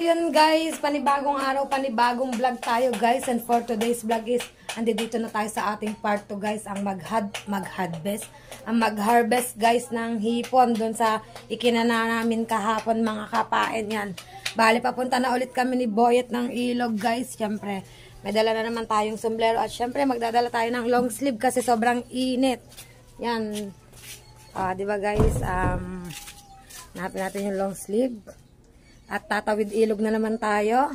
Yun guys, panibagong araw, panibagong vlog tayo guys. And for today's vlog is, andito na tayo sa ating part 2 guys, ang mag-harvest guys ng hipon dun sa ikinana namin kahapon mga kapain yan. Bali, papunta na ulit kami ni Boyet ng ilog guys. Syempre, may dala na naman tayong sombrero at syempre magdadala tayo ng long sleeve kasi sobrang init. Yan. Diba guys, hanapin natin yung long sleeve. At tatawid ilog na naman tayo.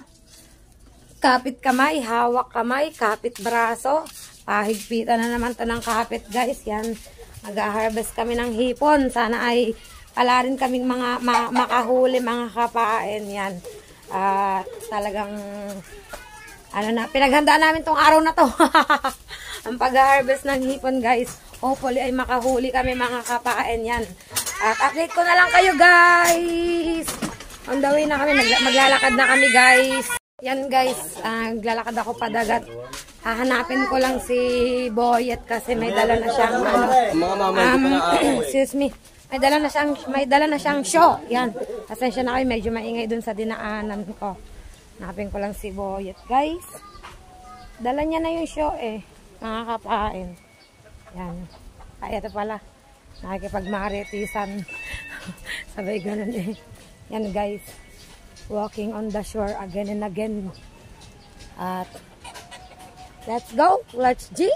Kapit kamay, hawak kamay, kapit braso. Pahigpitan na naman to ng kapit guys. Yan, mag-harvest kami ng hipon. Sana ay pala rin kaming mga makahuli mga kapain. Yan. Talagang pinaghandaan namin tong araw na to. Ang pag-harvest ng hipon guys. Hopefully ay makahuli kami mga kapain. Yan. At update ko na lang kayo guys. On the way na kami, maglalakad na kami guys. Yan guys, maglalakad ako padagat. Hahanapin ko lang si Boyet kasi may dala na siyang excuse me. May dala na siyang show. Yan. Pasensya na kayo, medyo maingay dun sa dinaanan ko. Hanapin ko lang si Boyet guys. Dala niya na yung show mga kapain. Yan. Ay, ito pala. Nakikipagmaritisan. Sabay ganun Yan guys, walking on the shore again and again. At let's go, let's G.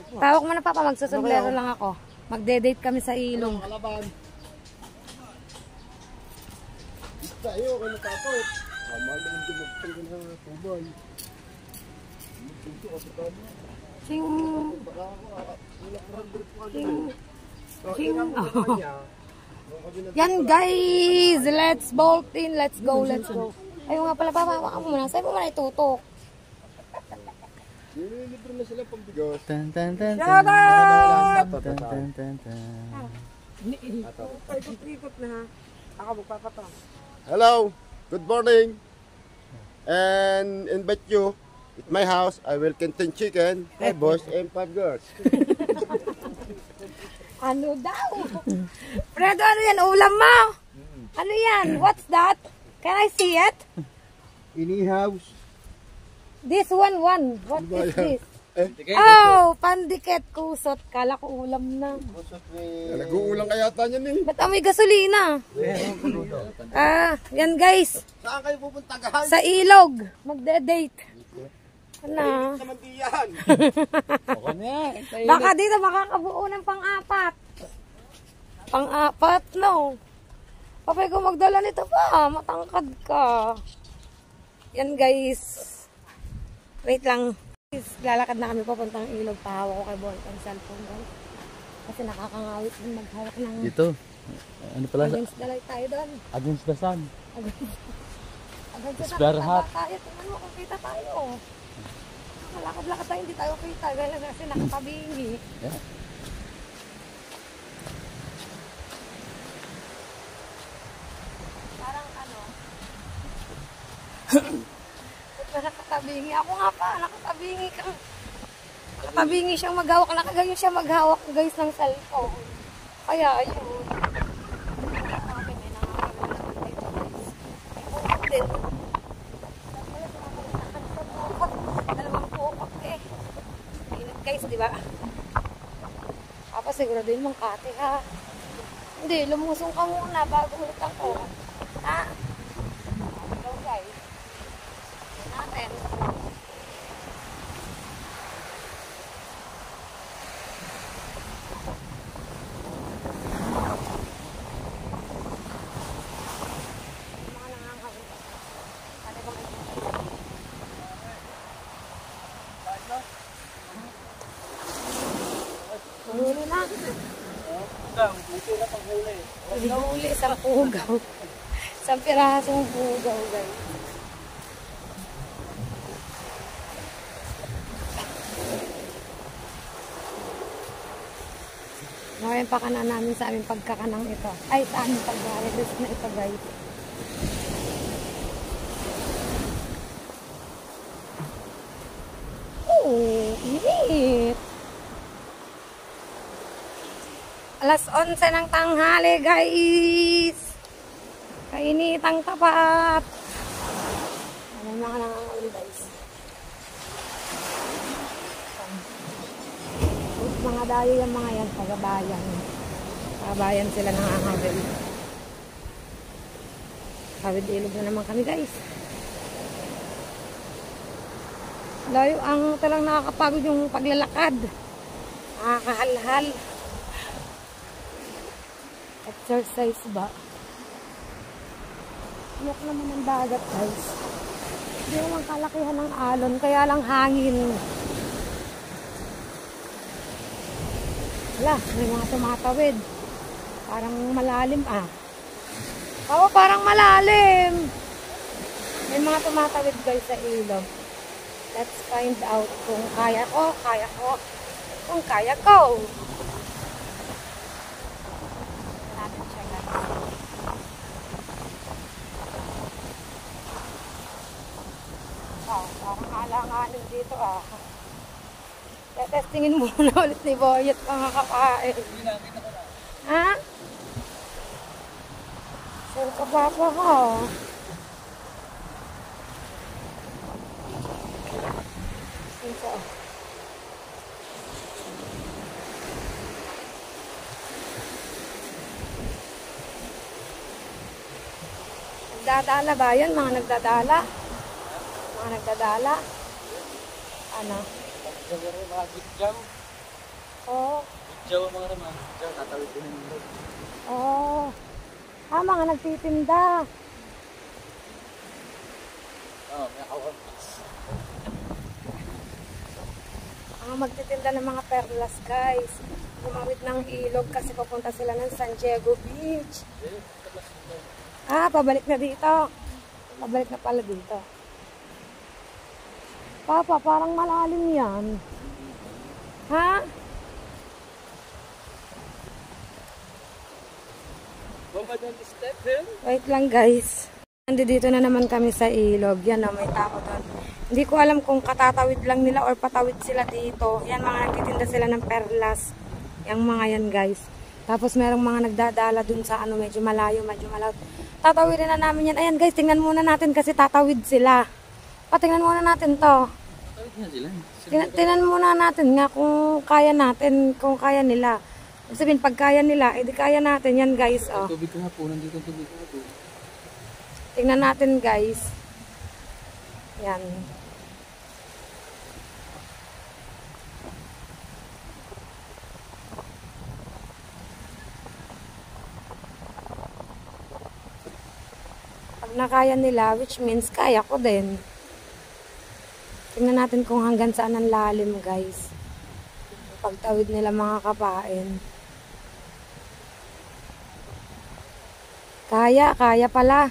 Tawag mo na papa, magsusumblero lang ako. Magde-date kami sa ilong. Yan guys, let's bolt in, let's go. Ayaw nga pala, hawakan mo muna. Sa'yo mo muna itutok. Libre na sila pambigos. Shout out! Ikot na ha. Ako magpapatong. Hello, good morning. And invite you at my house. I will contain chicken, 5 boys and 5 girls. Ano daw? Fredo, ano yan? Ulam mo? Ano yan? What's that? Can I see it? Ini house. This one. What is this? Oh, pandikit kusot. Kala ko ulam na. Nag-uulang kaya niyan Ba't amoy gasolina? Yan guys. Saan kayo pupunta guys? Sa ilog. Magde-date. Ano? Baka dito makakabuo ng pang-apat. Pang-apat, no? Papay ko magdala nito pa. Matangkad ka. Yan guys. Wait lang. Lalakad na kami papuntang ilog. Pahawa ko kay Boy ang cellphone guys. Kasi nakakangawit din maghawak ng... Dito. Ano pala? Against the light tayo doon. Against the sun. Against the sun. Tingnan mo kung kita tayo. Lakad-lakad tayo, hindi tayo kita. Gala kasi nakatabingi. Yeah. Parang ano? Nakatabingi. Ako nga pa, nakatabingi kang. Nakatabingi siyang maghawak. Nakagayon siya maghawak guys ng cellphone. Kaya ayun. Guys, di ba? Papa, siguro din mong kate, ha? Hindi, lumusong ka muna bago ulit ako. Ha? Go, guys. Natin. Mga nangangawin. Kate ba kayo? Huli na. Huli, isang pugaw. Isang pirasong pugaw, guys. Ngayon pa ka na namin sa aming pagkakanang ito. Ay, sa aming pag-harvest na ito, guys. Oh, init. Alas 11 ng tanghali guys. Kainitang tapat. May mga nangangawin guys. Mga dayo yung mga yan, pagabayan. Pagabayan sila nangangawin. Kawid ilog na naman kami guys. Layo ang talang nakakapagod yung paglalakad. Nakakahalhal. Exercise ba? Look naman ang dagat guys. Hindi naman kalakihan ng alon, kaya lang hangin. Wala, may mga tumatawid. Parang malalim ah. Oo, parang malalim. May mga tumatawid guys sa ilog. Let's find out kung kaya ko, kung kaya ko. Natin siya guys. Parang alanganin dito ah. Testingin muna ulit ni Boyet mga kakain. Ha? Sure ka pa pa ha? Ito. Nagdadala ba yun? Mga nagdadala? Mga nagdadala? Ano? Oo. Jawa mga naman. Jawa, tatawid din ng ilog. Oo. Mga nagtitinda. Oo, may awan. Mga magtitinda ng mga perlas guys. Gumawit ng ilog kasi papunta sila ng San Diego Beach. Pabalik na dito. Pabalik na pala dito. Papa, parang malalim yan. Ha? Wait lang guys. Nandito na naman kami sa ilog. Yan na, may tao doon. Hindi ko alam kung katatawid lang nila or patawid sila dito. Yan, mga nagtitinda sila ng perlas. Yang mga yan guys. Tapos merong mga nagdadala dun sa ano, medyo malayo. Tatawidin na namin yan. Ayan guys, tingnan muna natin kasi tatawid sila. Tingnan muna natin to. Tatawid nga sila. Tingnan muna natin nga kung kaya natin, kung kaya nila. Ibig sabihin, pag kaya nila, edi kaya natin yan guys. Oh. Tubig kahapon, nandito tubig kahapon. Tingnan natin guys. Yan. Pag nakaya nila, which means kaya ko din. Tingnan natin kung hanggang saan ang lalim guys. Pagtawid nila mga kapain. Kaya pala.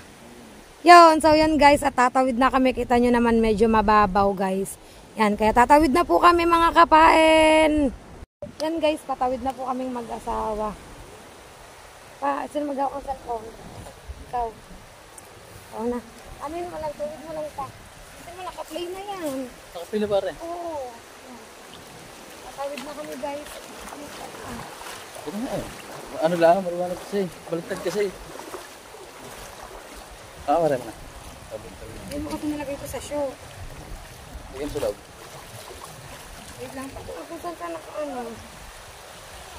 Yun, so yan guys, at tatawid na kami. Kita nyo naman medyo mababaw guys. Yan, kaya tatawid na po kami mga kapain. Yan guys, patawid na po kaming mag-asawa. Sino mag-awa ko cellphone? Ikaw. Oo na. Amin mo lang, tawid mo lang pa. Kasi mo naka-play na yan. Naka-play na pare? Oo. Patawid na kami guys. Ano nga eh. Ano lang, marumanap kasi. Baliktad kasi. Wala na. Hindi mo kasi nilagay ko sa show. Bigyan sa loob. Wait lang pa. Kung saan ka naka-ano.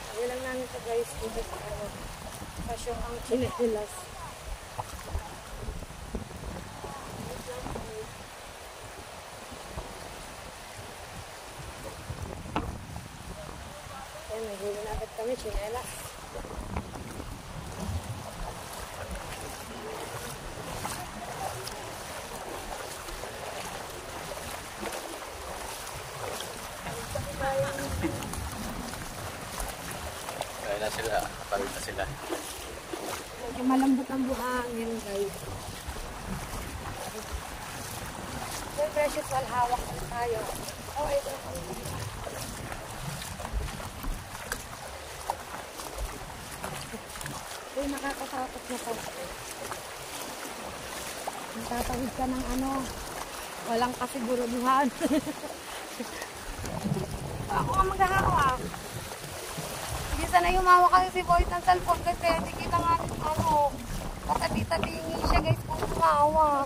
Sabi lang namin ito guys. Dito sa ano. Sa show ang chinelas. Ayan, may huli na agad kami. Chinelas. Kaya na sila. Parang na sila. Medyo malambot ang buhangin guys. Well, precious, wal hawak na tayo. Oh, ito na kami. Uy, nakakatakot na to. Natatawid ka ng ano, walang kasiguruduhan. Ako nga maghahawak. Hindi sana humawak kasi si Boyd ng cellphone kasi hindi kita nga ano, katabi-tabingi siya guys kung humawak.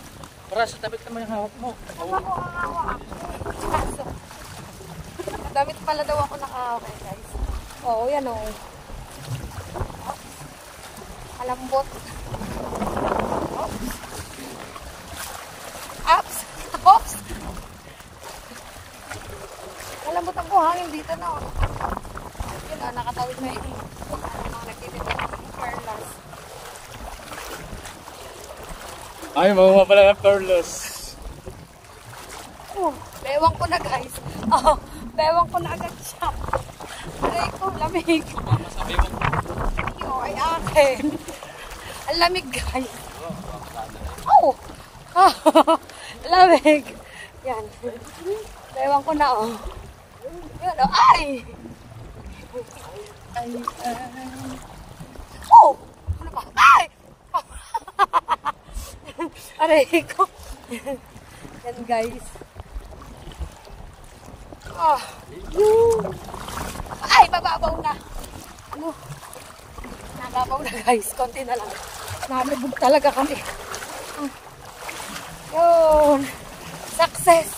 Para sa tabit naman yung hawak mo. Ako ang hawak. Kaso, damit pala daw ako nakahawak guys. Oo, yan o. Kalambot. Ups! Oops! Kalambot ang buhangin dito na. Yun o, nakatawid na yung mga nagtitinda ng perlas. Ay, mamama pala ng perlos. Bewang ko na guys. Oh, bewang ko na agad siya. Aray ko, lamig. Masabi mo. Iyo, ay akin. Ang lamig guys. Oh! Lamig. Yan. Bewang ko na oh. Yan oh. Ay! Oh! Ano ba? Ay! Aray ko. Yan guys. Oh. Ay, bababaw na. Ano? Nababaw na guys. Konti na lang. Nalubog talaga kami. Yun. Success.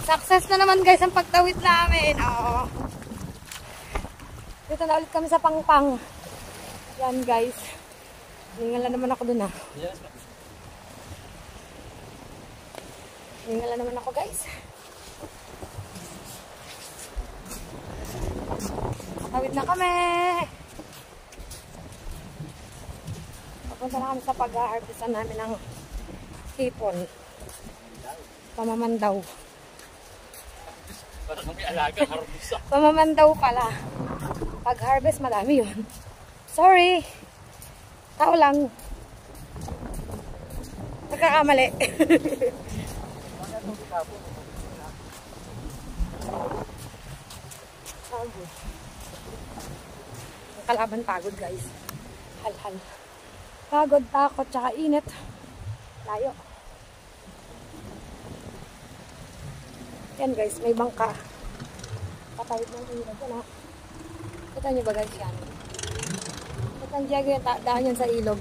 Success na naman guys ang pagtawid namin. Oh. Dito na ulit kami sa Pangpang. Yan guys. Hingala naman ako dun ah. Yes. Hingala naman ako guys. Tawid na kami. Papunta na kami sa pag-harvestan namin ng hipon. Pamamandaw. Parang may alaga, harvest. Pamamandaw pala. Pag-harvest, madami yun. Sorry. Tao lang. Nagkakamali. Pagod. Ang kalaban pagod guys. Hal-hal. Pagod, takot, tsaka init. Layo. Yan guys, may bangka. Patawid ng ilog. Yan ha. Kita nyo ba guys yan? At ang Diego yung daan yan sa ilog.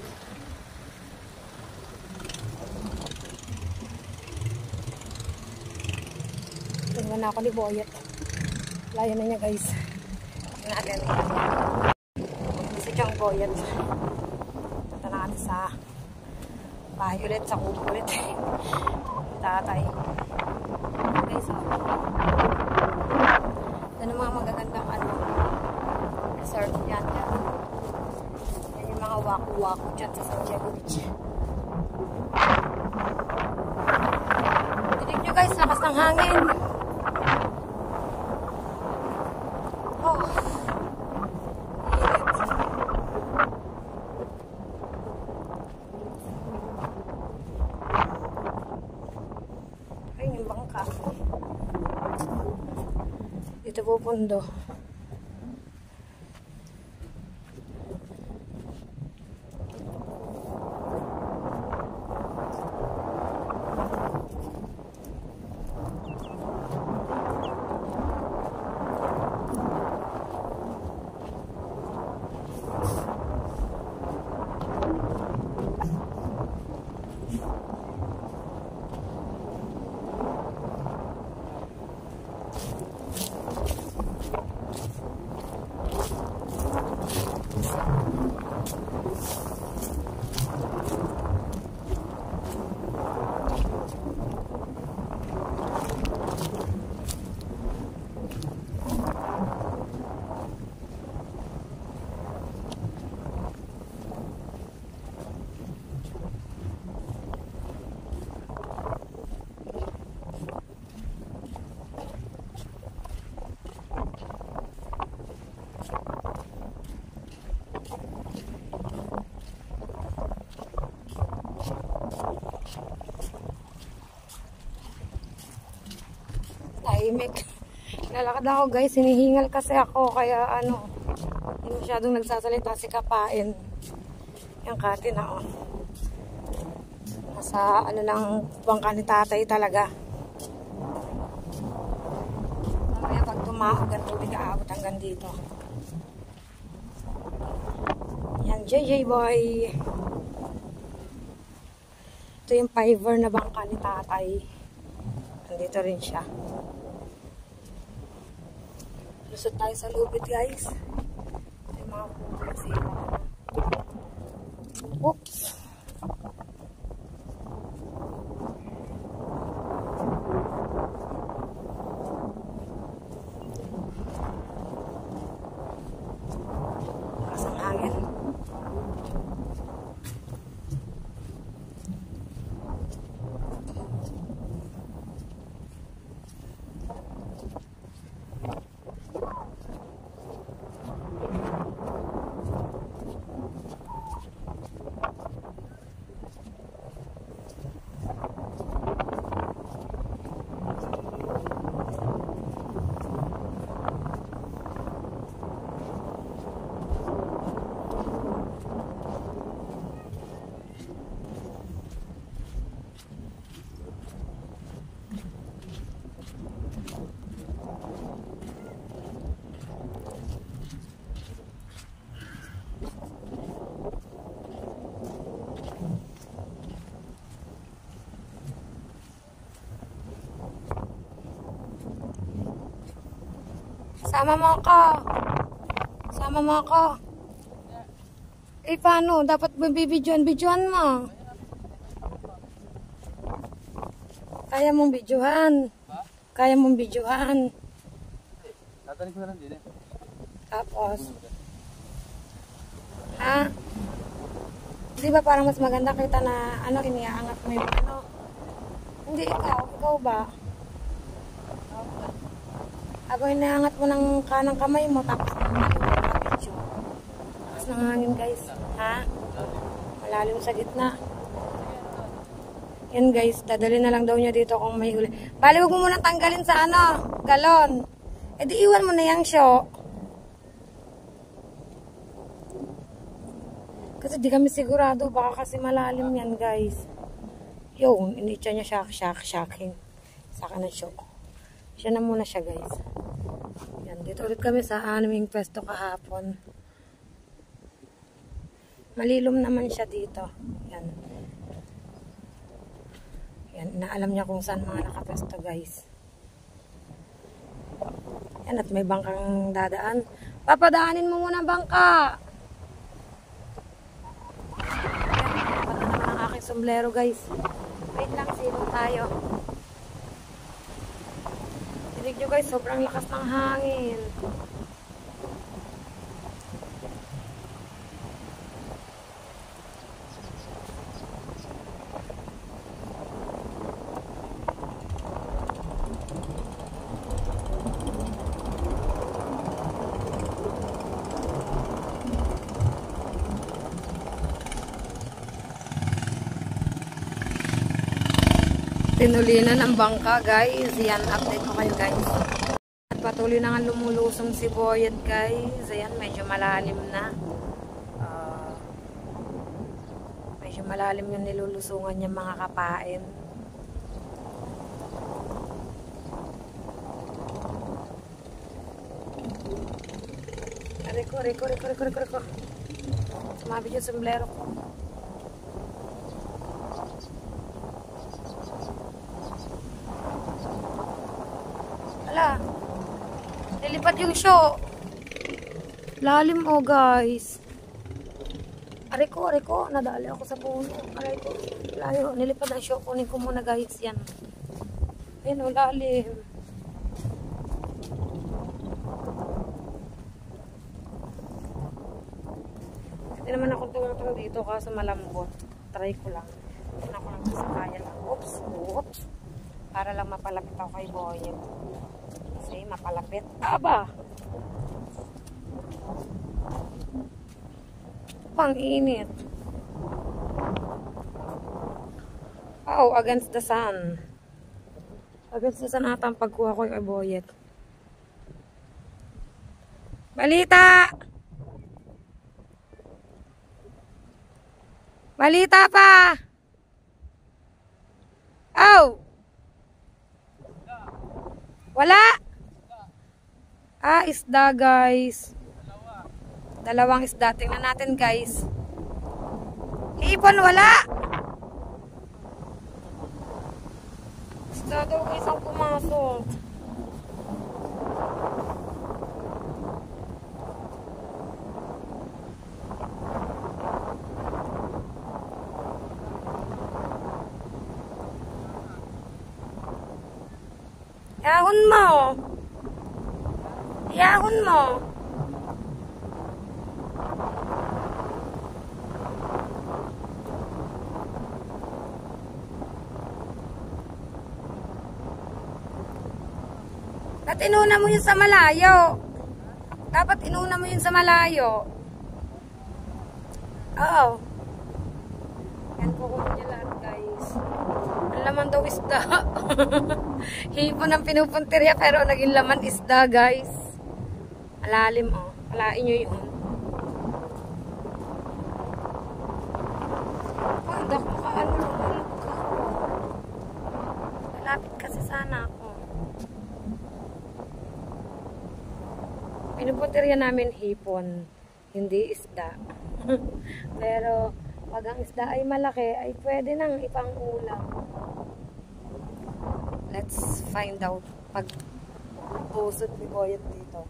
Tingnan na ako ni Boyet. Layo na niya guys. Tingnan natin. Si Chang Boyet. Punta na kami sa bahay ulit. Sa kubo ulit. Tatay. Guys, yan ang mga magagandang resort yan. Yan yung mga waku-waku dyan sa San Diego Beach. Tinig nyo guys, lakas ng hangin. Oh. Init. Ayun yung bangka. Dito pupundo. Tahimik. Lalakad ako guys, hinihingal kasi ako kaya hindi masyadong nagsasalita si Kapain. Yung kati na nasa lang bangka ni tatay talaga. Mamaya pag tumahog ang tubig aabot hanggang dito. Yan, JJ boy. Ito yung fiver na bangka ni tatay. Nandito rin siya. Lusot tayo sa lubid, guys. Ito yung mga pupunta sa iba. Oops! Lakas ang hangin. Sama mo ako. Sama mo ako. Eh, paano? Dapat bibidyoan mo. Kaya mong bidyohan. Kaya mong bidyohan. Tatanig ko na lang din eh. Tapos. Ha? Di ba parang mas maganda kita na ano, iniaangat mo yung ano? Hindi ikaw. Ikaw ba? Habang inaangat mo ng kanang kamay mo, tapos nakapidyo. Tapos nangangin, guys. Ha? Malalim sa gitna. Yan, guys. Dadali na lang daw niya dito kung may huli. Bali, huwag mo muna tanggalin sa ano, galon. E di iwan mo na yung show. Kasi di kami sigurado. Baka kasi malalim yan, guys. Yun, initya niya shocking. Saka na show. Siya na muna siya, guys. Yan, dito ulit kami sa aming pwesto kahapon. Malilom naman siya dito. Yan. Yan, inaalam niya kung saan mga nakapwesto, guys. Yan, at may bangkang dadaan. Papadaanin mo muna bangka! Yan, dapat na naman ang aking sombrero, guys. Wait lang, silong tayo. Tinig nyo, guys, sobrang lakas ng hangin. Tinuli na ng bangka, guys. Yan, update ko kayo, guys. At patuloy na nga lumulusong si Boyet, guys. Ayan, medyo malalim na. Medyo malalim yung nilulusungan niya mga kapain. Reko. Sumabit yung sombrero ko. Ala, nilipat yung show. Lalim, oh, guys. Aray ko, nadali ako sa puno. Aray ko, layo, nilipad ang show. Kunin ko muna, guys, yan. Ayun, oh, lalim. Hindi naman ako tumatang dito kasi malambot. Try ko lang. Hindi ako lang sa kaya lang. Oops. Para lang mapalapit ako kay Boyet. Kasi mapalapit. Aba! Pang-init. Oh, against the sun. Against the sun ata ang pagkuha ko kay Boyet. Balita! Balita pa! Oh! Wala? Ah, isda, guys. Dalawang isda. Tingnan natin, guys. Hipon, wala. Isda daw guys ang pumasok. Yahon mo. Yahon mo. At inuna mo yun sa malayo. Dapat inuna mo yun sa malayo. Oo. Yan po ko niya lahat guys. Ang laman daw isda. Hipon ang pinupuntirya pero naging laman isda guys. Malalim oh. Malain nyo yun. Oh, hindi ako makaanulog ka. Malapit kasi sana ako. Pinupuntirya namin hipon. Hindi isda. Pero pag ang isda ay malaki, ay pwede nang ipang ulam. Let's find out pag pusot ni Boyet dito.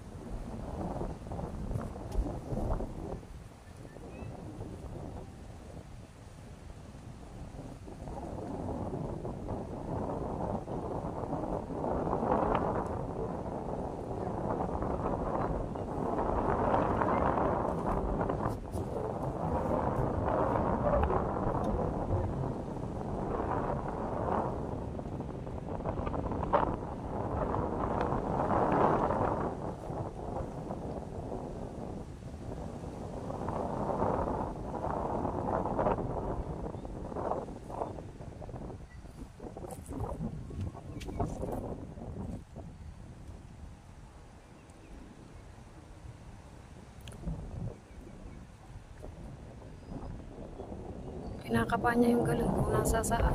Kinakapa niya yung galon kung nasa saan.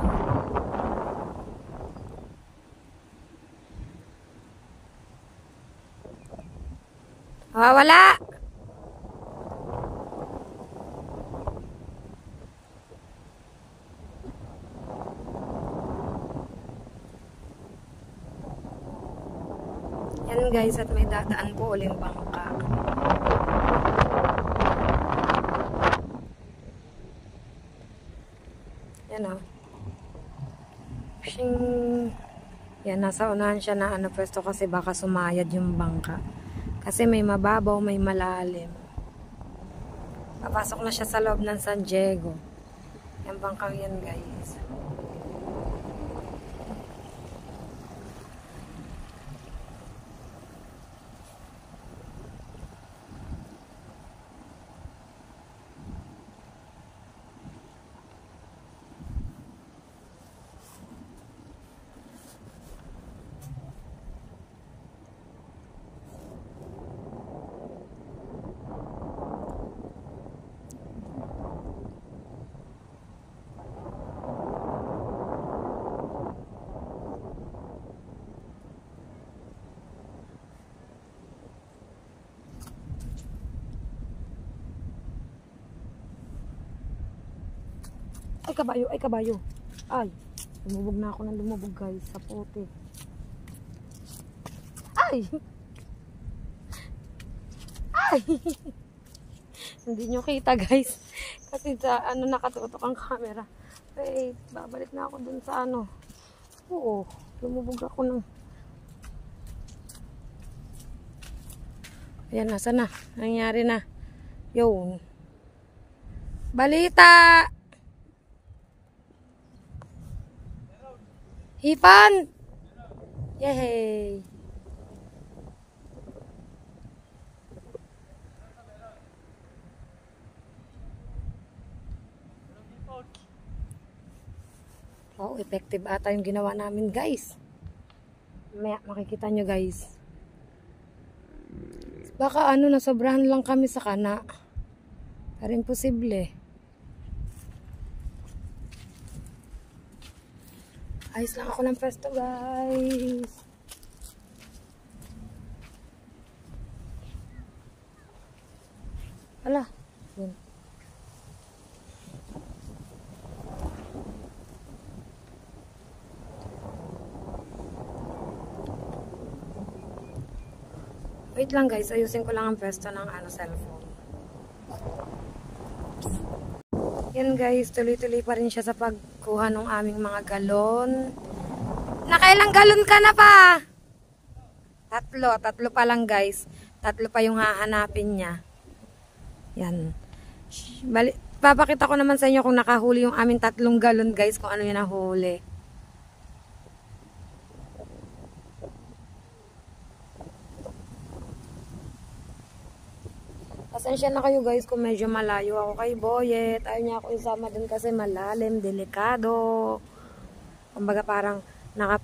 Wala! Yan guys, at may dadaan po uling bangka. Yan o. Yan, nasa unahan siya na pwesto kasi baka sumayad yung bangka. Kasi may mababaw, may malalim. Papasok na siya sa loob ng San Diego. Yan bangkang yan guys. Ay, kabayo, ay, kabayo. Ay, lumubog na ako ng lumubog guys sa puti. Ay! Ay! Hindi nyo kita guys. Kasi sa nakatutok ang camera. Wait, babalik na ako dun sa Oo, lumubog ako ng... Ayan, nasa na? Nangyari na. Yun. Balita! Hipan! Yay! Oh, effective ata yung ginawa namin guys. Mamaya makikita nyo guys. Baka nasobrahan lang kami sa kana. Pero imposible. Ayos lang ako ng pwesto guys. Ala. Yun. Wait lang guys, ayusin ko lang ang pwesto ng cellphone. Yan guys, tuloy-tuloy pa rin siya sa pagkuha ng aming mga galon. Nakailang galon ka na pa? Tatlo pa lang guys. Tatlo pa yung hahanapin niya. Yan. Papakita ko naman sa inyo kung nakahuli yung aming 3 galon guys, kung ano yung nahuli. Pasensya na kayo guys kung medyo malayo ako kay Boyet. Ayaw niya ako isama dun kasi malalim, delikado. Kumbaga parang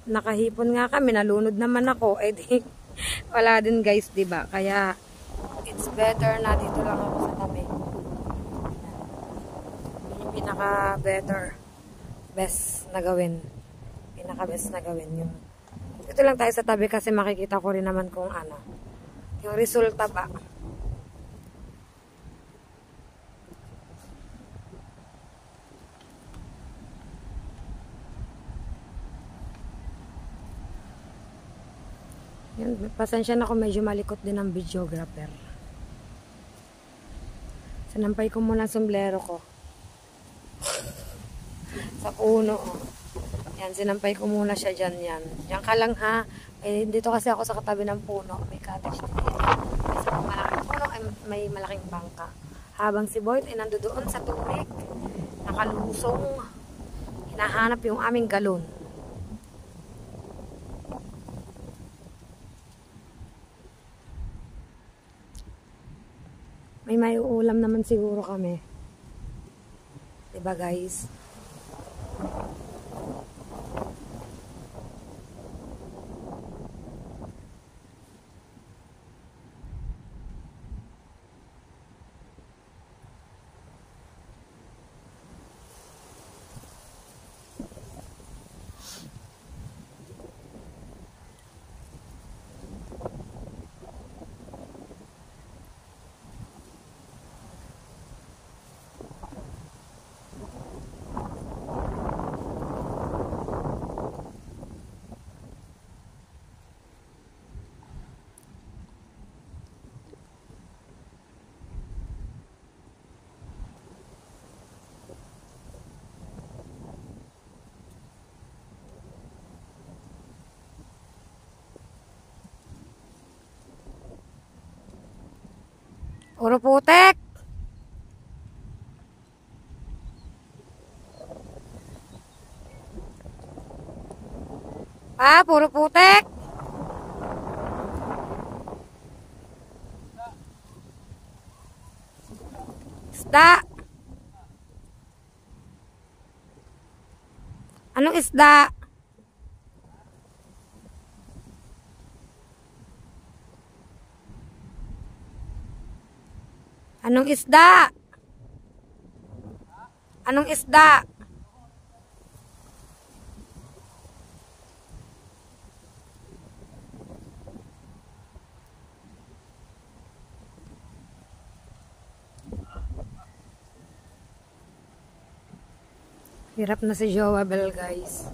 nakahipon nga kami, nalunod naman ako. Eh di, wala din guys, diba? Kaya it's better na dito lang ako sa tabi. Yun yung pinaka-better, best na gawin. Pinaka-best na gawin yung dito lang tayo sa tabi kasi makikita ko rin naman kung ano yung resulta ba. Yan, pasensya na ako, medyo malikot din ang videographer. Sinampay ko muna ang sombrero ko. Sa puno. Yan, sinampay ko muna siya dyan. Yan. Yan ka lang ha. Eh, dito kasi ako sa katabi ng puno. May cottage dito. Kasi kung malaking puno, ay may malaking bangka. Habang si Boyd ay nandoon sa tubig. Nakalusong. Hinahanap yung aming galon. May ulam naman siguro kami. Diba guys? Puro putek. Puro putek. Isda. Anong isda? Anong isda? Anong isda? Hirap na si Jowa Bell guys.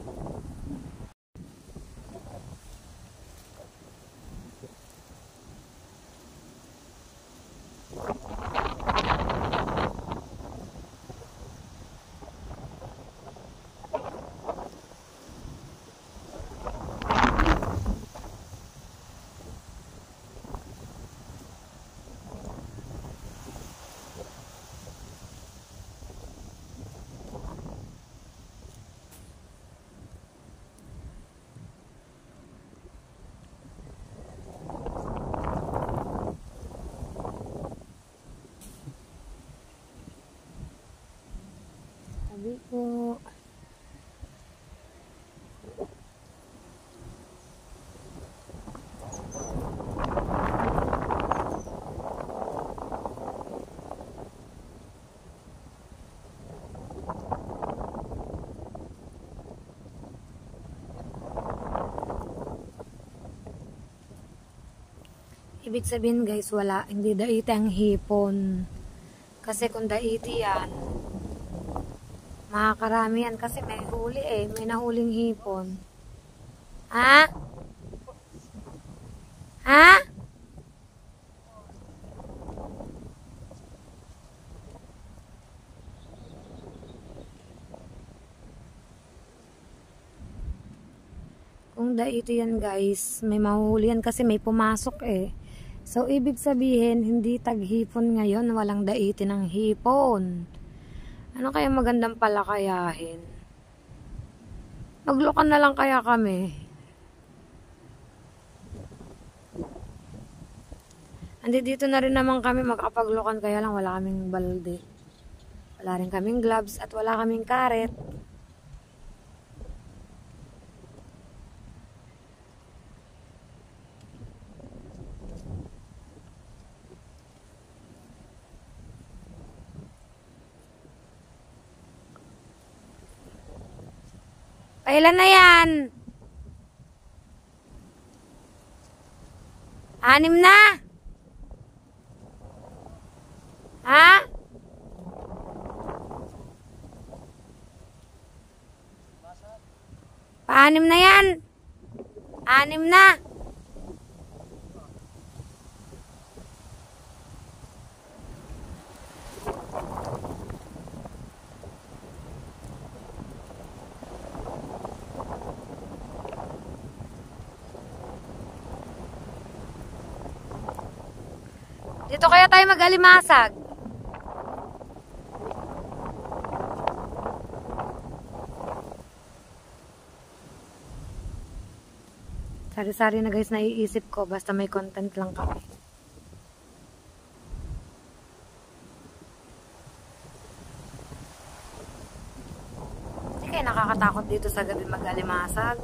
Sabi ko. Ibig sabihin guys, wala, hindi daiti ang hipon. Kasi kung daiti yan, makakarami yan kasi may huli eh, may nahuling hipon. Ha? Ha? Kung daito yan guys, may mahuhuli yan kasi may pumasok eh. So, ibig sabihin, hindi taghipon ngayon, walang daiti ng hipon. Ano kaya magandang palakayahin? Maglokan na lang kaya kami. Andi dito na rin naman kami makapaglokan, kaya lang wala kaming balde. Wala rin kaming gloves at wala kaming karet. Kailan na yan? 6 na? Ha? Pa-6 na yan? 6 na? Dito kaya tayo mag-alimasag. Sari-sari na guys, naiisip ko basta may content lang kami. Hindi kayo nakakatakot dito sa gabi mag-alimasag.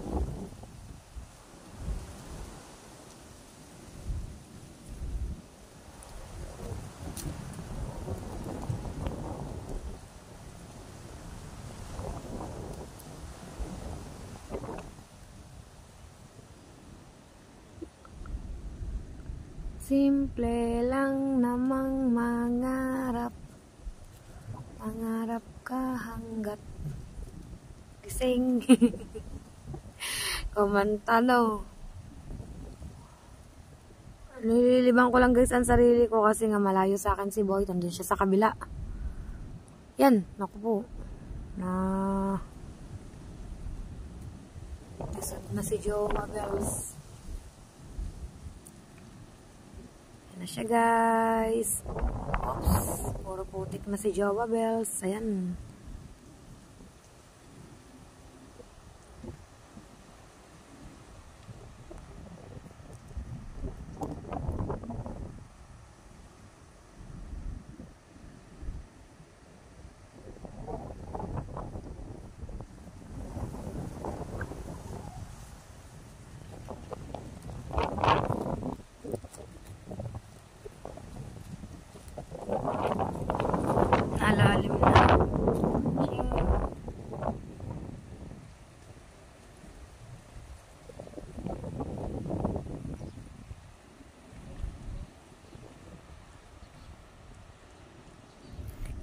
Simple lang namang mangarap. Mangarap ka hanggat gising. Kumanta no. Nililibang ko lang guys ang sarili ko kasi nga malayo sa akin si Boy. Nandun siya sa kabila. Yan, naku po. Na si Joe Mabels. Yan na siya guys. Oops, puro putik na si Joe Mabels. Ayan. Nalalim na.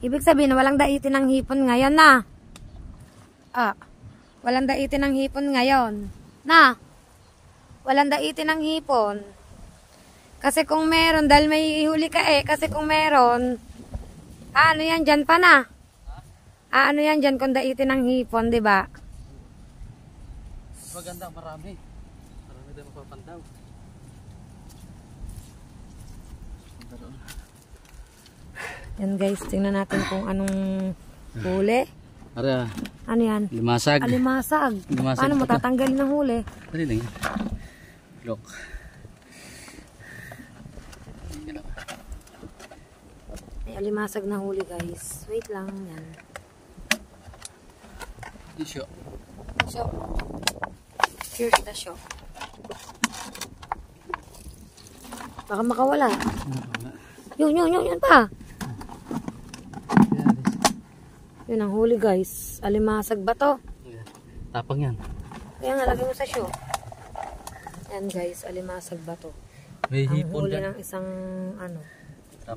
Ibig sabihin, walang daitin ng hipon ngayon na. Walang daitin ng hipon ngayon. Na. Walang daitin ng hipon. Kasi kung meron, dahil may ihuli ka eh. Kasi kung meron, ano yan dyan pa na? Ano yan dyan kung daitin ng hipon, di ba? Maganda, marami. Marami tayo mapapandaw. Yan guys, tingnan natin kung anong huli. Ara, Ano yan? limasag. Alimasag. Limasag Paano mo pa to. tatanggalin ng huli? Dali lang yan. Look. May alimasag na huli guys. Wait lang yan. Isyo. So, here's the show. Baka makawala. Yun pa. Yun ang huli guys. Alimasag ba to? Tapang yan. Kaya nga, lagay mo sa show. Yan guys, alimasag ba to? May Ang hipon huli dyan. ng isang ano. Tap.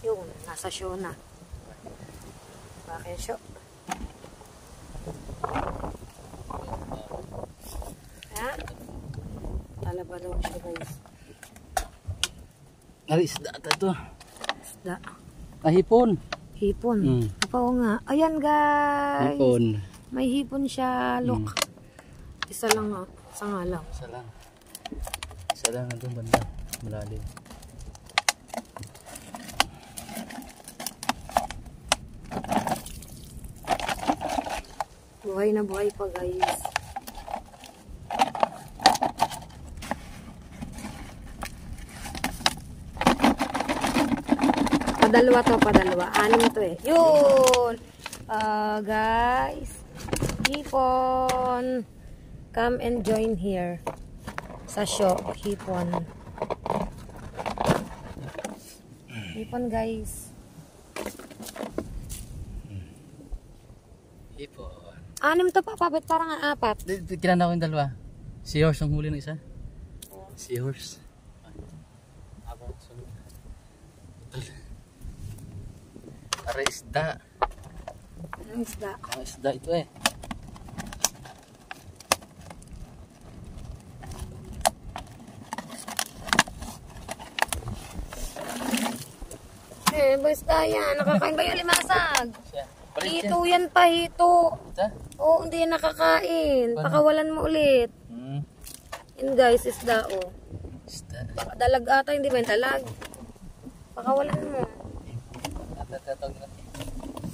Yun, nasa show na. Bakit show? Ha? Talaba daw siya guys. Ari, isda ito. Isda. Hipon. Hipon. Oo nga. Ayan guys. Hipon. May hipon siya, look. Isa lang nga. Isa nga lang. Isa lang. Isa lang nandun banda. Malalim. Buhay na buhay pa guys. Padalwa to, padalwa. 6 to eh. Yun! Guys. Hipon. Come and join here. Sa show. Hipon. Hipon guys. Hipon. 6 to pa, pabit parang 4. Kinanda ko yung dalawa. Seahorse ang huli ng isa. Seahorse. Abang sunod. Aray isda. Anong isda? Ang isda ito eh. Boys tayo. Nakakain ba yung limasag? Siya. Balik Hito yan pa, hito. Isa? Oo, hindi yan nakakain. Paano? Pakawalan mo ulit. Hmm. Yun guys, isda oh. Isda. Dalag ata, hindi ba yung dalag? Pakawalan mo. Tatatawag na.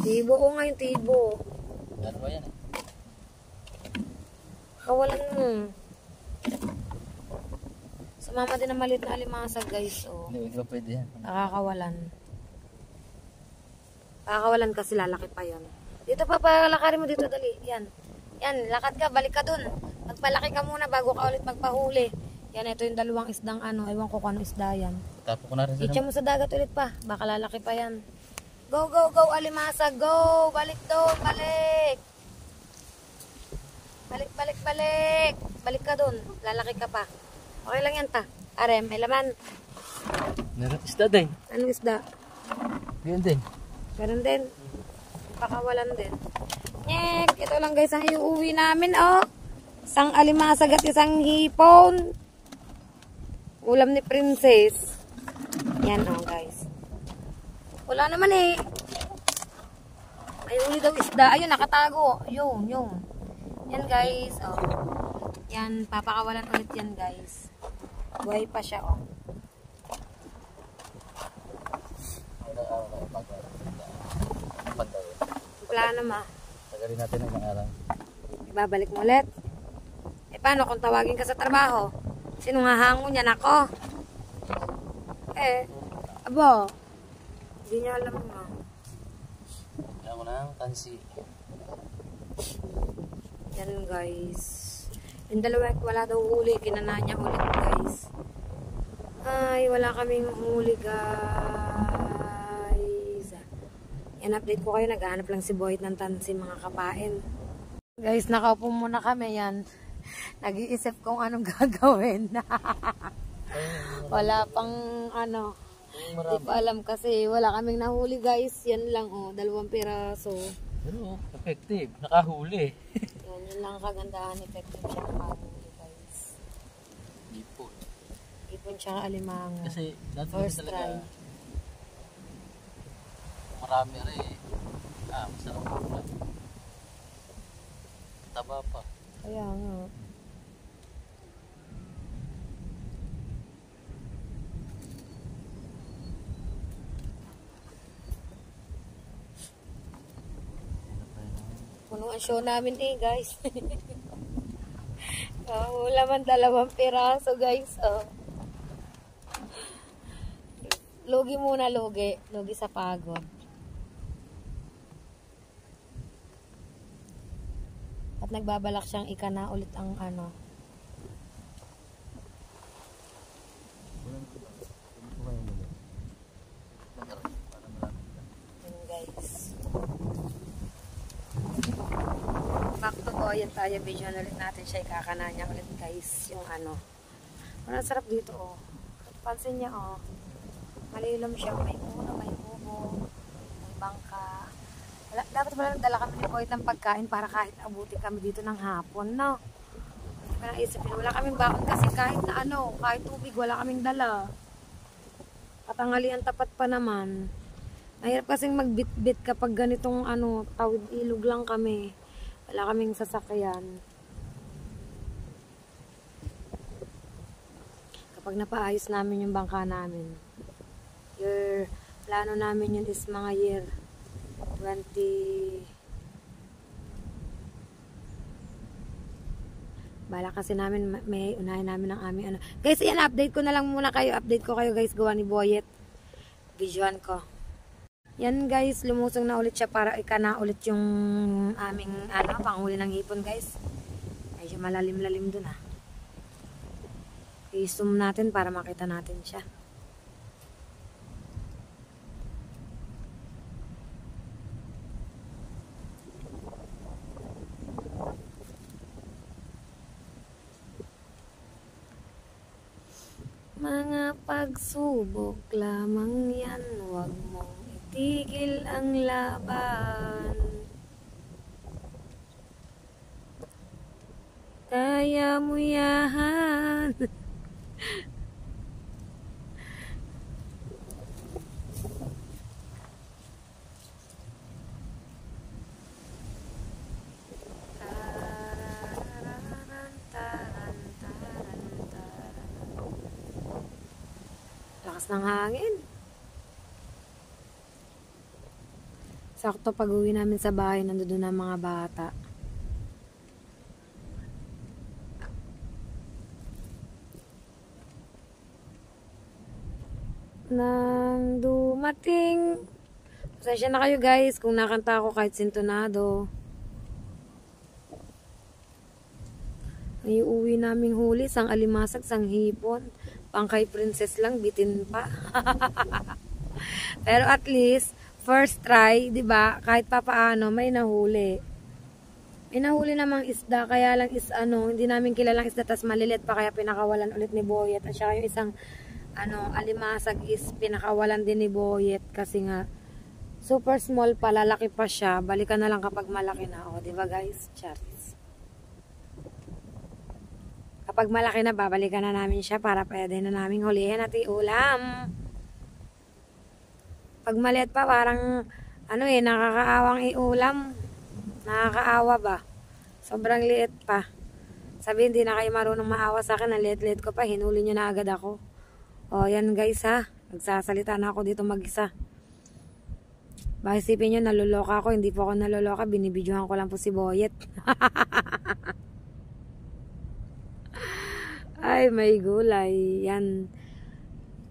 Tibo ko nga yung tibo. Ano ba yan eh? Pakawalan mo. Sumama din ang maliit na alimasag guys oh. Hindi ba pwede yan? Nakakawalan. Pakakawalan kasi lalaki pa yan. Dito pa, palakarin mo dito, dali. Yan. Yan, lakad ka, balik ka dun. Magpalaki ka muna bago ka ulit magpahuli. Yan, ito yung dalawang isdang ano. Ewan ko kung ano isda yan. Tapo ko na rin sa Itcha mo sa dagat ulit pa. Baka lalaki pa yan. Go, go, go, alimasa. Go! Balik doon, balik! Balik, balik, balik! Balik ka dun. Lalaki ka pa. Okay lang yan ta. Are, may laman. Meron isda din. Anong isda? Ganyan din. Meron din. Pakawalan din. Nyek! Ito lang guys ang iuwi namin, oh. Isang alimasag at isang hipon. Ulam ni Princess. Yan, oh guys. Wala naman eh. May uli daw isda. Ayun, nakatago. Ayun, yun. Yan guys, oh. Yan, papakawalan ulit yan guys. Buhay pa siya, oh. Wala naman. Tagalin natin ang araw. Ibabalik mo ulit. Eh paano kung tawagin ka sa trabaho? Sinong hahangon yan ako? Abo. Hindi niya alam nga. Kaya mo na ang tansi. Yan guys. Yung dalawa wala daw huli. Kinana niya ulit guys. Ay, wala kaming huli guys. Yan, update ko kayo. Naghahanap lang si Boyd ng tansi mga kapain. Guys, nakaupo muna kami yan. Nag-iisip kung anong gagawin. Wala pang ano. Hindi pa alam kasi wala kaming nahuli guys. Yan lang oh, 2 piraso. Pero effective. Nakahuli. Yan, yun lang kagandahan. Effective siya nakahuli guys. Ipon. Ipon siya alimango. Kasi dati First talaga try. marami rin. Masarap po. Taba pa. Kaya nga. Puno ang show namin eh guys. Ulaman 2 piraso guys. Oh. Lugi muna, lugi. Lugi sa pagod. At nagbabalak siyang ikana ulit ang ano. Yun guys. Back to Boyan tayo. Video na ulit natin siya. Ikakana niya ulit guys. Yung ano. Ang sarap dito oh. Pansin niya oh. Malilom siya. May uno, may ubo, may bangka. Dapat pala nagdala kami ni Boyd ng pagkain para kahit abuti kami dito ng hapon, no? Kaya naisipin, wala kaming bakon kasi kahit na ano, kahit tubig, wala kaming dala. Katanghalian tapat pa naman. Mahirap kasing magbit-bit kapag ganitong ano, tawid ilog lang kami. Wala kaming sasakyan. Kapag napaayos namin yung bangka namin, plano namin yun is mga year 20. Bala kasi namin, may unahin namin ang aming ano. Guys, yan, update ko na lang muna kayo. Update ko kayo guys, gawa ni Boyet. Vision ko. Yan guys, lumusong na ulit siya para ikana ulit yung aming ano, panghuli ng hipon guys. Medyo malalim-lalim dun ah. I-zoom natin para makita natin siya. Mga pagsubok lamang yan, huwag mong itigil ang laban. Kaya mo yan. Lakas ng hangin. Sakto pag uwi namin sa bahay, nandoon ang mga bata. Nang dumating. Pasensya na kayo guys kung nakanta ako kahit sintonado. Ay uwi naming huli, sang alimasag, sang hipon. Pangkay princess lang, bitin pa. Pero at least, first try, di ba? Kahit pa paano, may nahuli. May nahuli namang isda, kaya lang is ano, hindi namin kilalang isda, tas malilit pa, kaya pinakawalan ulit ni Boyet. At saka yung isang, ano, alimasag is pinakawalan din ni Boyet, kasi nga, super small pa, lalaki pa siya. Balikan na lang kapag malaki na. O, di ba guys? Charis. Kapag malaki na, babalikan na namin siya para pwede na namin hulihin at iulam. Pag maliit pa, parang, ano eh, nakakaawang iulam. Nakakaawa ba? Sobrang liit pa. Sabi, hindi na kayo marunong maawa sa akin. Ang liit-liit ko pa, hinuli nyo na agad ako. O, yan guys ha. Nagsasalita na ako dito mag-isa. Baka isipin nyo, naluloka ako. Hindi po ako naluloka. Binibidyohan ko lang po si Boyet. Ay, may gulay. Yan.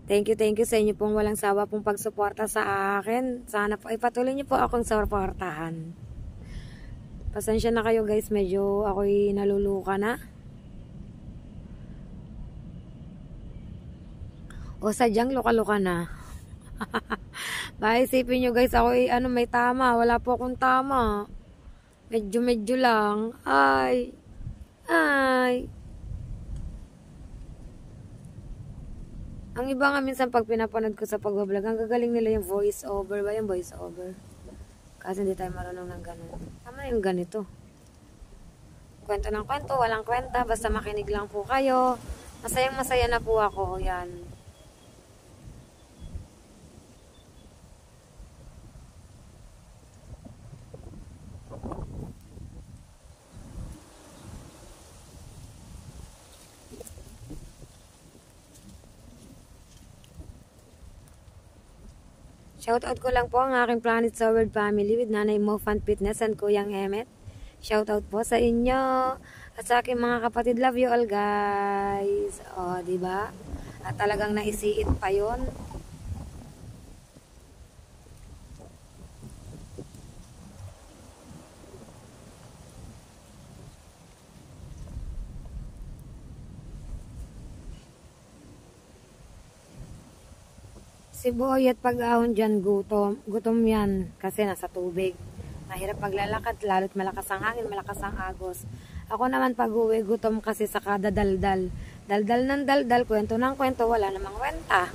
Thank you sa inyo pong walang sawa pong pagsuporta sa akin. Sana po, ipatuloy niyo po akong suportahan. Pasensya na kayo guys, medyo ako'y naluluka na. O sadyang luka-luka na. Baka isipin nyo guys, ako'y ano, may tama. Wala po akong tama. Medyo lang. Ay. Ang iba nga minsan pag pinapanood ko sa pagbablog, ang gagaling nila yung voice over ba? Yung voice over. Kasi hindi tayo marunong ng ganun. Tama na yung ganito. Kwento ng kwento, walang kwenta. Basta makinig lang po kayo. Masayang masaya na po ako. Yan. Shoutout ko lang po ang aking Planet Sowered family with Nanay Mo Fun Fitness and Kuyang Emmet. Shoutout po sa inyo at sa aking mga kapatid. Love you all guys. O, diba? At talagang naisiit pa yun. Si Boyet pag ahon dyan, gutom yan kasi nasa tubig. Mahirap maglalakad, lalo't malakas ang hangin, malakas ang agos. Ako naman pag uwi, gutom kasi sa kada daldal. Daldal ng daldal, kwento ng kwento, wala namang kwenta.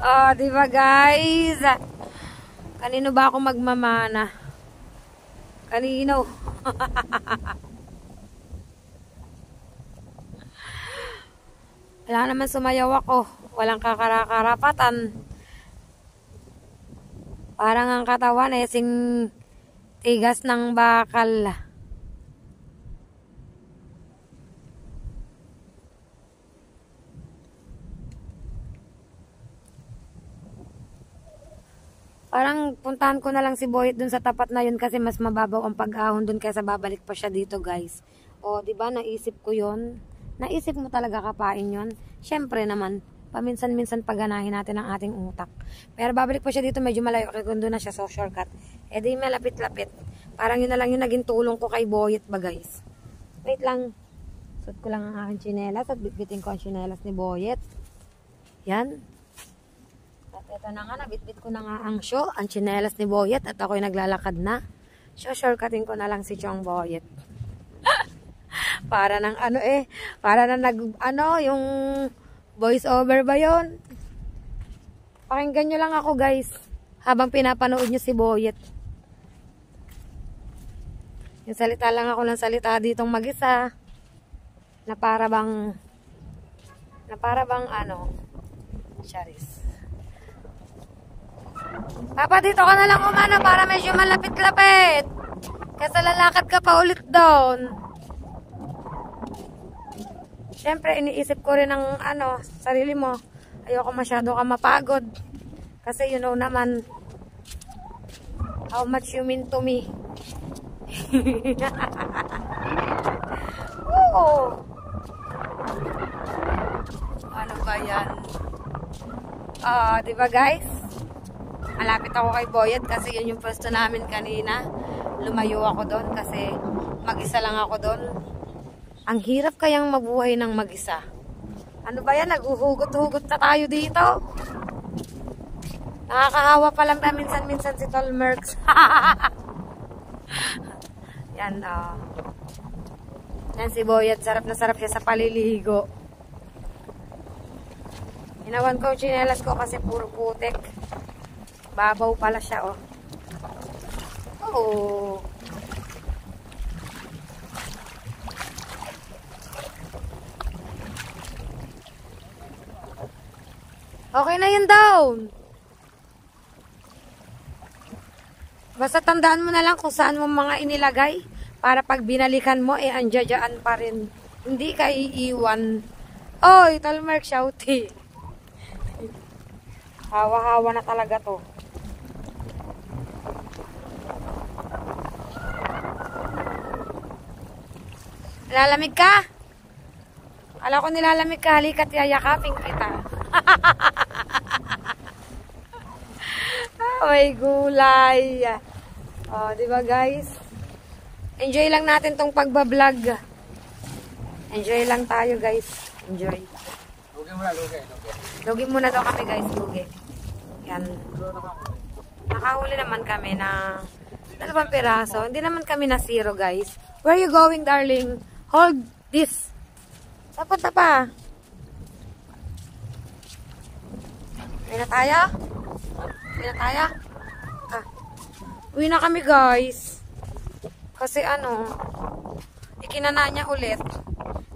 Oh, di ba guys? Kanino ba ako magmamana? Kanino? Wala naman sumayaw ako. Walang kakarakarapatan. Parang ang katawan sing tigas ng bakal. Parang puntahan ko na lang si Boyet dun sa tapat na yun kasi mas mababaw ang pag-ahon dun kaysa babalik pa siya dito, guys. O, di ba naisip ko yun? Naisip mo talaga kapain yun? Syempre naman, paminsan-minsan paganahin natin ang ating utak. Pero babalik pa siya dito, medyo malayo kasi kung doon na siya, so shortcut. Eh di malapit-lapit. Parang yun na lang yung naging tulong ko kay Boyet ba, guys. Wait lang. Suot ko lang ang aking tsinelas at bitbitin ko ang tsinelas ni Boyet. Yan. At ito na nga, nabitbit ko na nga ang show, ang tsinelas ni Boyet at ako'y naglalakad na. So shortcutin ko na lang si Chong Boyet. Para ng para na yung voice over ba yon? Pakinggan nyo lang ako, guys, habang pinapanood nyo si Boyet. Yung salita lang ako ng salita ditong mag-isa na para bang Charis. Papa, dito ka na lang umano para medyo malapit-lapit. Kasi lalakad ka pa ulit doon. Siyempre, iniisip ko rin ang sarili mo. Ayoko masyado ka mapagod. Kasi you know naman how much you mean to me. Oo. Ano ba yan? Diba guys? Malapit ako kay Boyet kasi yun yung pwesto namin kanina. Lumayo ako doon kasi mag-isa lang ako doon. Ang hirap kayang mabuhay ng mag-isa. Ano ba yan? Naghuhugot-hugot na tayo dito. Nakakahawa pa lang na minsan-minsan si Tolmerks. Yan, yan si Boyet. Sarap na sarap siya sa paliligo. Inawan ko yung tsinelas ko kasi puro putik. Babaw pala siya, oh. Oh. Okay na yun down. Basta tandaan mo na lang kung saan mo mga inilagay para pag binalikan mo, andiyan pa rin. Hindi ka iiwan. Oy, Tolmerk, shouty. Hawa-hawa na talaga to. Nilalamig ka? Kala ko nilalamig ka, halika't yayakapin kita. May gulay. Di ba guys? Enjoy lang natin tong pagbablog. Enjoy lang tayo guys. Enjoy. Lugi muna daw kami guys. Lugi. Yan. Nakahuli naman kami na 2 piraso. Hindi naman kami na zero guys. Where are you going darling? Hold this. Dapat na pa. Uwi na tayo? Uwi na tayo? Uwi na kami guys. Kasi ikinana niya ulit.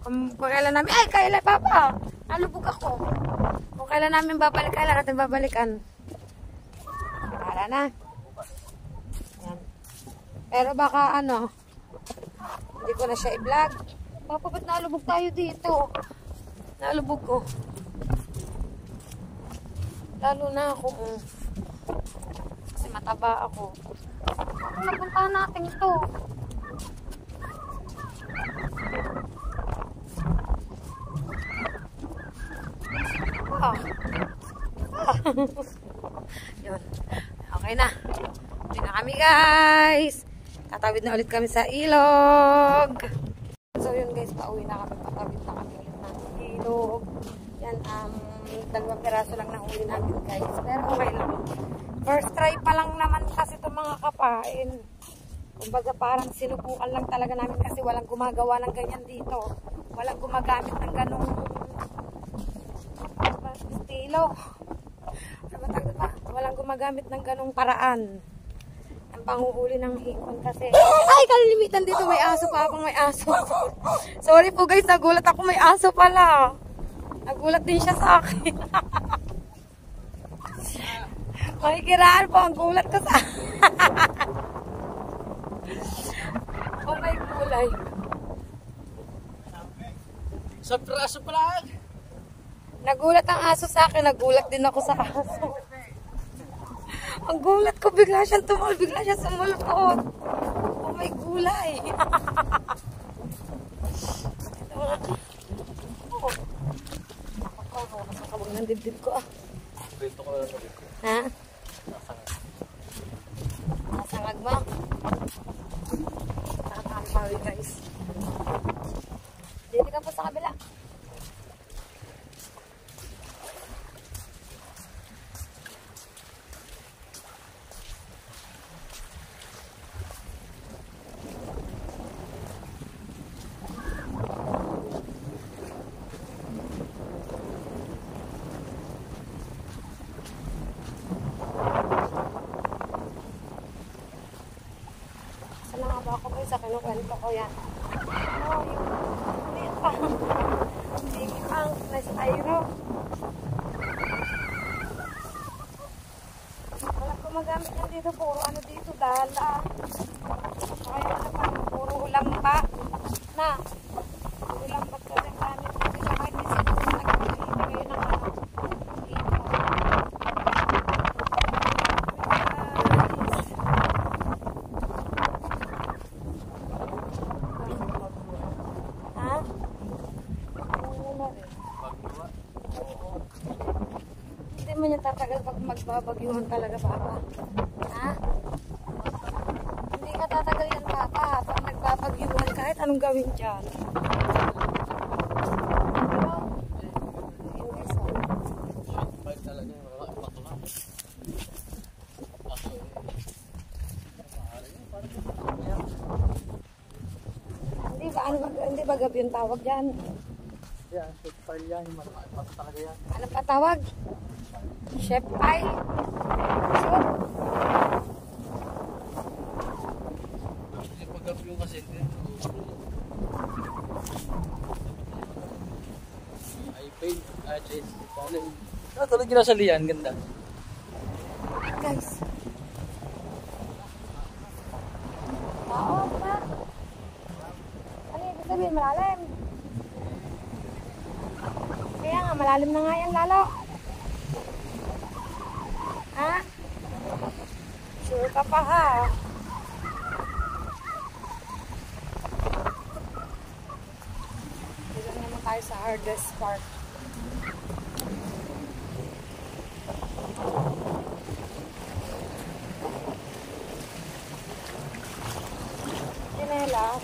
Kung kailan namin, kailan papa? Nalubog ako. Kung kailan namin babalik, kailan natin babalikan. Para na. Yan. Pero baka hindi ko na siya i-vlog. Papa, ba't nalubog tayo dito? Nalubog ko. Lalo na ako. Kasi mataba ako. Napuntahan natin ito. Yun. Okay na. Uwi na kami guys. Tatawid na ulit kami sa ilog. So yun guys, pauwi na kami. Patawid na kami ulit ng ilog. Yan, 2 piraso lang nahuli namin guys. Pero okay lang. First try pa lang naman kasi itong mga kapain. Kumbaga parang sinubukan lang talaga namin kasi walang gumagawa ng ganyan dito. Walang gumagamit ng ganong estilo. Walang gumagamit ng ganong paraan. Ang panguhuli ng hipon kasi. Ay, kalimitan dito may aso pa. May aso. Sorry po guys, nagulat ako, may aso pala. Nagulat din siya sa akin. Makikiraan po, ang gulat ko sa... Oh my gulay. Sa praso pa lang. Nagulat ang aso sa akin, nagulat din ako sa aso. Ang gulat ko, bigla siyang tumal, bigla siyang sumulpot. Oh my gulay. Oh. Nakakabang ng dibdib ko ah. Kwento ko lang. Ha? Nasangag mo? Nakakampawi guys. Dito ka po sa kabila. Sana nga ba ako kayo sa kinukwento ko yan? Oh, yung liit pa. Sige pang, nice styro. Wala ko magamit yan dito. Puro ano dito, dala. Kaya ano pa, puro ulam pa. Na, ulam pa kasi ang gamit. Kasi kahit di sila nagpapalita kayo ng ano. Dito. Ha? Ano na rin? Hindi mo niya tatagal pag magbabagyuhan talaga, Papa. Ha? Hindi ka tatagal yan, Papa. Pag nagbabagyuhan, kahit anong gawin dyan. Pero, hindi so. Balik talaga yung mga patulang. Hindi ba gabi yung tawag dyan? Yan, short file yan. Yung mga pato talaga yan. Ano pa tawag? Chef pie? Soup? Kasi pag-up yung kasi ay paint. Ay, chase. Tulad ginasalian. Ganda. Guys. Oo, ba? Ano ibig sabihin? Malalim. Kaya nga, malalim na nga yan lalo. Ha? Sure ka pa ha? Dito naman tayo sa hardest part. Chinelas.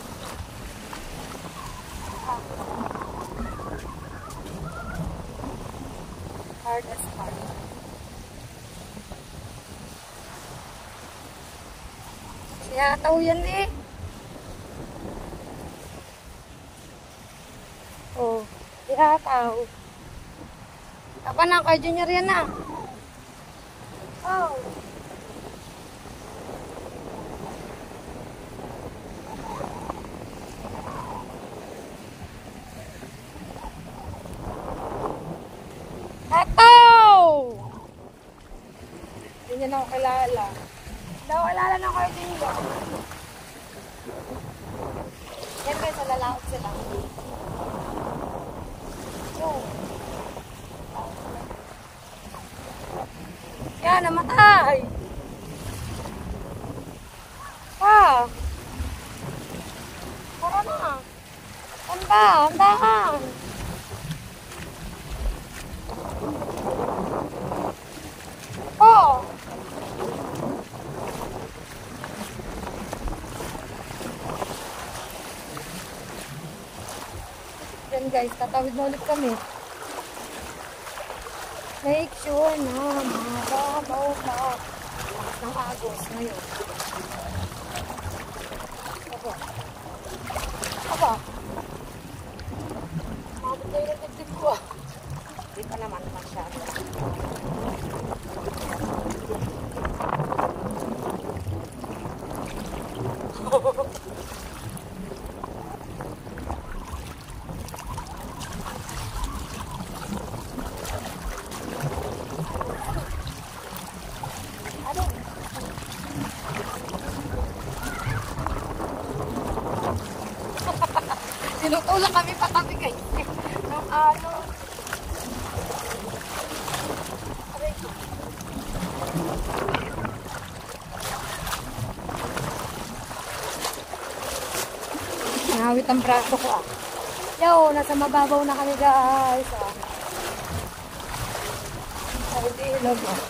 Hardest part. Siya tao yan eh. Oh, siya tao. Apa na kay Junior yan na. Oh. Eto! Hindi niya na ako kilala. Hindi ako kilala na kayo din ko. Yan guys, nalalaot sila. Yo. Yan, namatay! Pa! Tara na! Handa! Handaan! Oh! Yan guys, tatawid na ulit kami. Make sure na mababaw ka ng agos ngayon. Aba. Aba. Mabot na yung dibdib ko ah. Hindi pa naman masyado. Tinutulak kami patabi guys. Nung ano. Aray ko. Nangawit ang braso ko ah. Yo, nasa mababaw na kami guys. Ah. Sa ilog ah.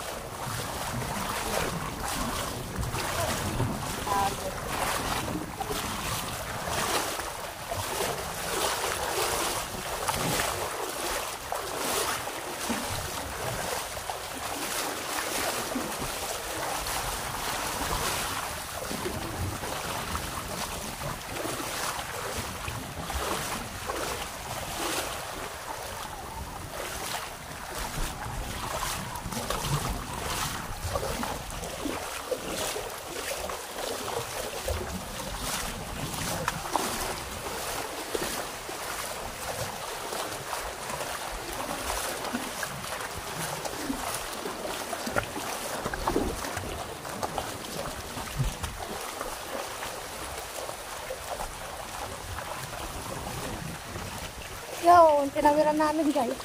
Yo, tinawiran namin guys.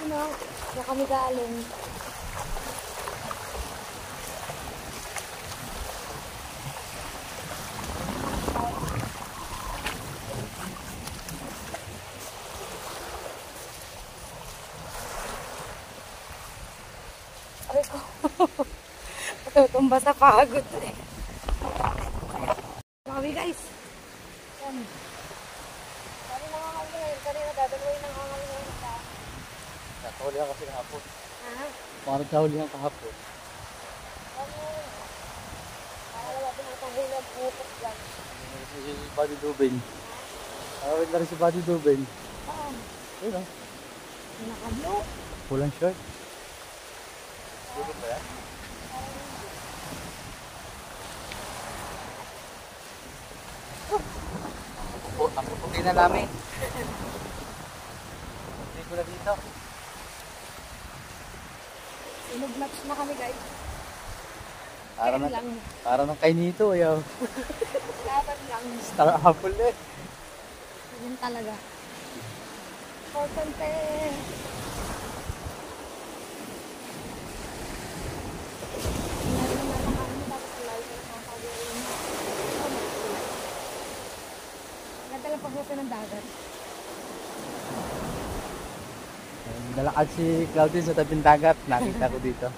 Ano, na kami galing. Aray ko. Tutumba sa pagod eh. Kami guys. Yan. Kanina dadalawin ng hangal ngayon sa... Nakahuli ka kasi kahapon. Ha? Mga nagkahuli ka kahapon. Ano? Nakalawa din ang kahilag pupok dyan. Si Buddy Dubin. Nakawit na rin si Buddy Dubin. Saan? Ayun o. Nakablo. Pulang shirt. Dubin ba yan? Ang pupukin na namin. Hindi ko na dito. Sinug-match na kami guys. Para ng kainito. Ayaw. Laban lang. Star apple eh. Yan talaga. Important eh. Ganda lang pagbuti ng dagat. Nalakad si Claudine sa tabing dagat. Nakita ko dito.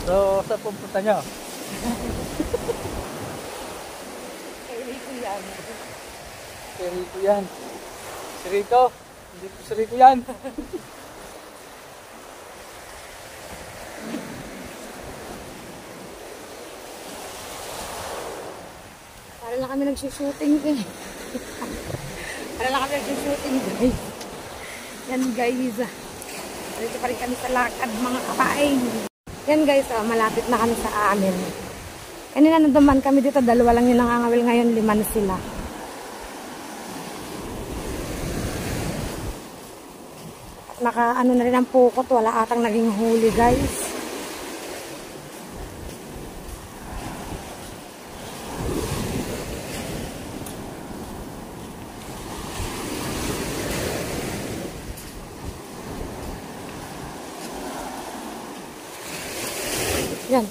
So, saan pupunta nyo? Kay Rico yan. Si Rico yan. Si Rico? Hindi po si Rico yan. Para lang kami nagsushooting eh. Para lang kami nagsushooting guys. Yan guys. Dito pa rin kami sa lakad mga kapain. Yan guys, malapit na kami sa amin. Kanina naduman kami dito, dalawa lang yung nangangawil ngayon, 5 na sila. Naka ano na rin ang pukot, wala atang naging huli guys. Yan.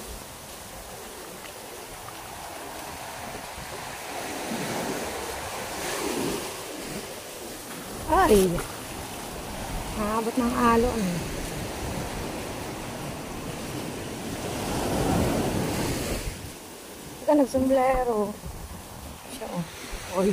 Ay. Nakabot ng alon. Ika nagsumblero. Siya oh. Oy.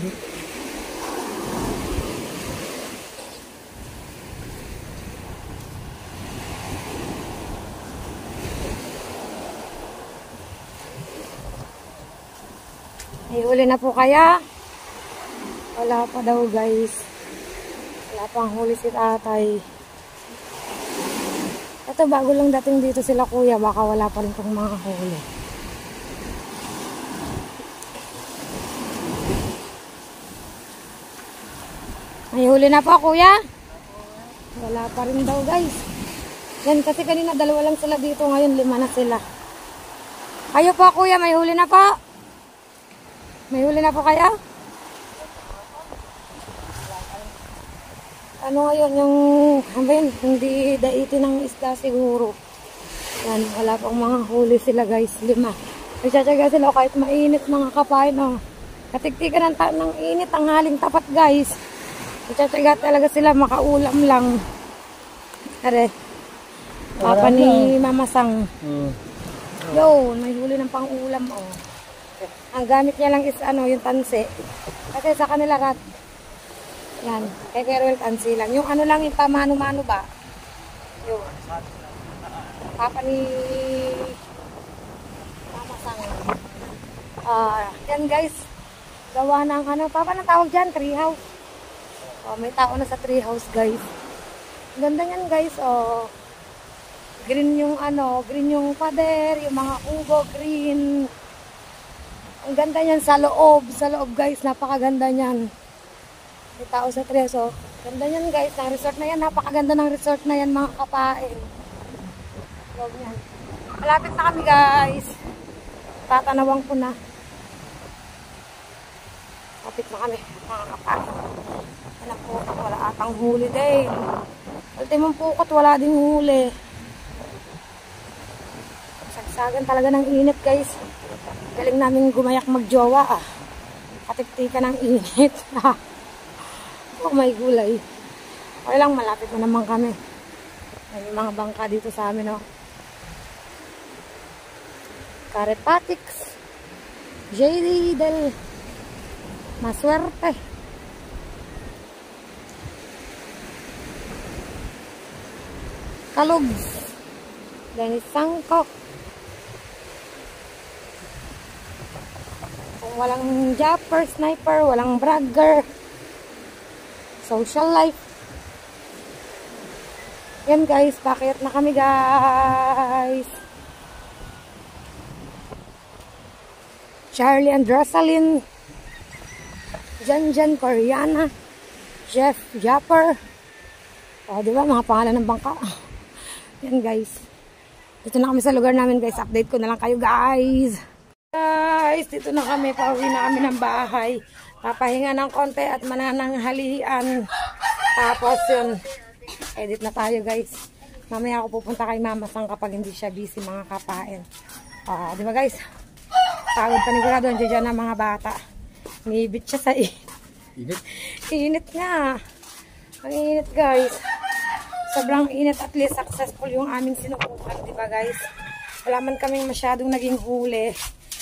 Ay, huli na po kaya? Wala pa daw guys. Wala pang huli si tatay. Ito bago lang dating dito sila kuya. Baka wala pa rin pang mga huli. Ay, huli na po kuya? Wala pa rin daw guys. Yan kasi kanina 2 lang sila dito. Ngayon 5 na sila. Kayo po kuya, may huli na po? May huli na po kaya? ano ngayon, yung, hindi daitin ng isda siguro. Yan, wala pang mga huli sila guys, 5. Nagtsatsaga sila kahit mainit mga kapain, oh. Katiktikan ng init, ang haling tapat guys. Nagtsatsaga talaga sila, makaulam lang. Are, papa ni Mama Sang. Yo, may huli ng pang-ulam, oh. Ang gamit niya lang is, yung tanse. Kasi sa kanila, yan, kay Kerwel tansi lang. Yung lang, yung pamano-mano ba? Yung papa ni Mama Sang. Yan guys, gawa ng papa na tawag dyan, treehouse. May tao na sa treehouse guys. Ganda yan guys, green yung green yung pader, yung mga ugo, green. Ang ganda niyan sa loob guys, napakaganda niyan. May tao sa treso. Ganda niyan guys, ng resort na yan. Napakaganda ng resort na yan mga kapain. Loob niyan. Malapit na kami guys. Tatanawang ko na. Malapit na kami mga kapain. Anak po, wala atang huli din. Ultimong pukot, wala ding huli. Sagsagan talaga ng init guys. Galing namin gumayak magjowa Katiktika ng init. Oh my gulay. Okay lang, malapit na naman kami. May mga bangka dito sa amin, oh. Carepatics. JD del Masuerte. Kalugs. Dennis Sangkok. Kung walang japper, sniper, walang bragger. Social life. Yan guys, pakyat na kami guys. Charlie and Rosalyn. Jan Koreana. Jeff Japper. Diba mga pangalan ng bangka. Yan guys. Dito na kami sa lugar namin guys. Update ko na lang kayo guys. Guys, dito na kami. Pauwi na kami ng bahay. Papahinga ng konti at manananghalian. Tapos yun, edit na tayo guys. Mamaya ako pupunta kay Mama Sang kapag hindi siya busy mga kapain. Di ba guys? Pagod panigurado, andyan dyan ang mga bata. Ngibit siya sa init. Init nga. Ang init guys. Sobrang init, at least successful yung aming sinukukan. Di ba guys? Wala man kaming masyadong naging huli.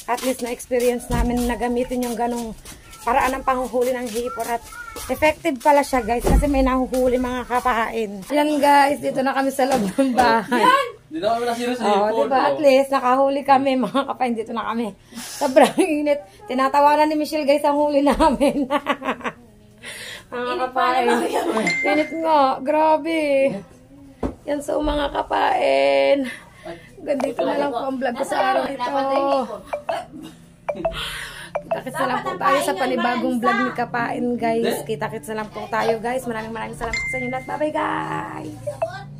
At least na-experience namin na gamitin yung ganong paraan ng panghuhuli ng hipon, at effective pala siya guys kasi may nahuhuli mga kapain. Yan guys, dito na kami sa loob ng bahay. Dito kami nasira sa hipon. Diba? At least nakahuli kami mga kapain, dito na kami. Sobrang init. Tinatawanan ni Michelle guys ang huli namin. Mga kapain. Init nga, grabe. Yan so mga kapain. Gandito na lang po ang vlog ko sa araw ito. Kita-kits na lang po tayo sa panibagong vlog ni Kapain guys. Kita-kits na lang po tayo guys. Maraming salamat sa inyo lahat. Bye bye guys!